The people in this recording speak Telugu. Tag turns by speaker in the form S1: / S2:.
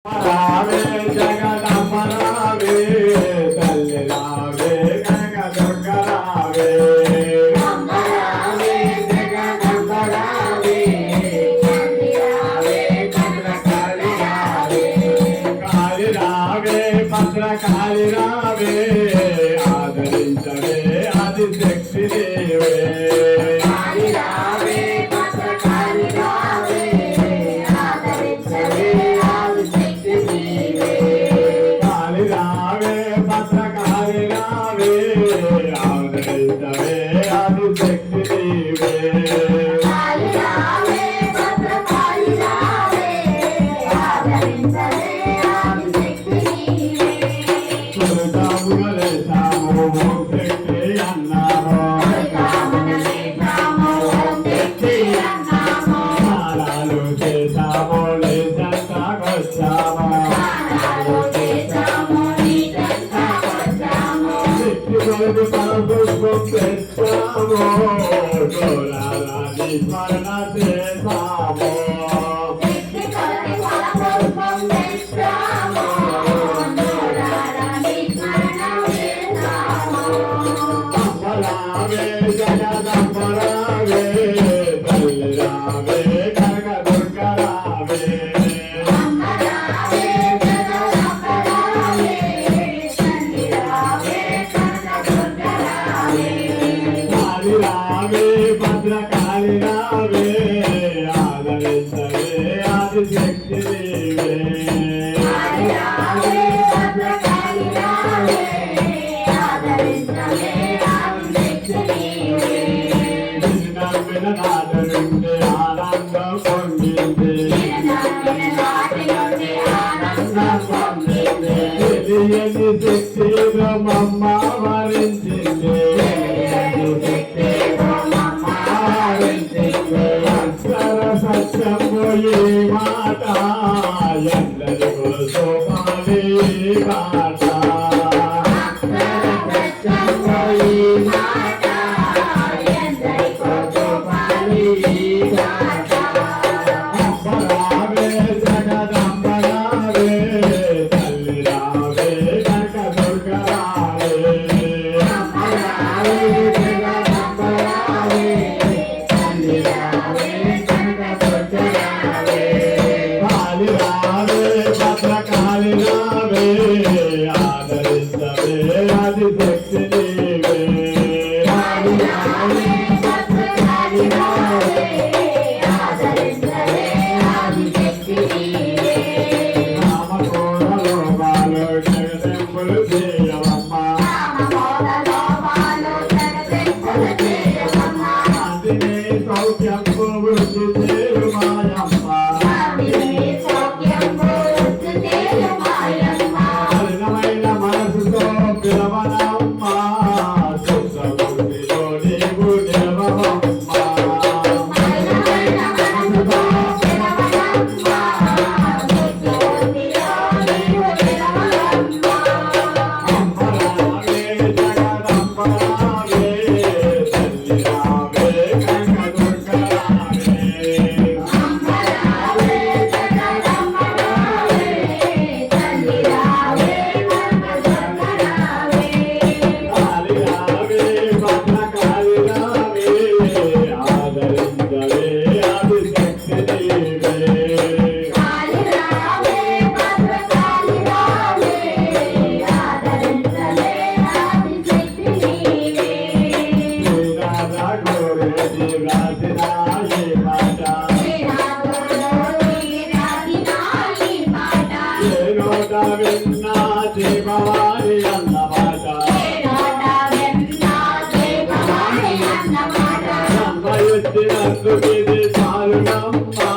S1: రావే జగదంబ రావే తల్లి రావే కనక దుర్గ రావే
S2: అమ్మ రావే జగదంబ రావే తల్లి రావే భద్రకాళి రావే
S1: కాళి రావే భద్రకాళి రావే ఆదరించవే ఆదిశక్తి దేవే
S2: కాళి రావే భద్రకాళి రావే ఆదరించవే ఆదిశక్తి నీవే
S1: కాళి రావే భద్రకాళి రావే ఆదరించవే ఆదిశక్తి దేవే
S2: కాళి రావే భద్రకాళి రావే ఆదరించవే ఆదిశక్తి నీవే
S1: సురతాములే సాము శక్తి అన్నాము స్నానాలు చేసాము లేచంతాకొచ్చాము శక్తి కొరకు పరపుష్పం తెచ్చాము గోరాలని స్మరణ చేసాము రావే జగదంబ రావే తల్లి రావే కనక దుర్గ రావే కాళి రావే భద్రకాళి రావే ఆదరించవే ఆదిశక్తి దేవే నమ్మిన నాదరుండే ఆనందం పొందింది తెలియని శక్తిగా మమ్మ వరించింది అక్షర సత్యము ఈ మాట ఎందరికో సోపాలి మాట రావే జగదంబ రావే తల్లి రావే కనక దుర్గ రావే కాళి రావే భద్రకాళి రావే ఆదరించవే ఆదిశక్తి దేవే రామకోడలో బాలో జగదెంబులు చేయవమ్మ అందునే సౌఖ్యంబు వృద్ధి చేయు మాయమ్మ కఠినమైన మనసుతో పిలవనమ్మ సుఖబుద్ధిలో నీవు నిలవమ్మ రావే జగదంబ రావే తల్లి రావే కనక దుర్గ రావే కాళి రావే భద్రకాళి రావే ఆదరించవే ఆదిశక్తి దేవే శ్రీరాధ గోరేటి వ్రాసిన ఈ మాట ఏ నోట విన్నా జీవవాణి అన్నమాట సంభవించినందుకు ఇది చాలునమ్మా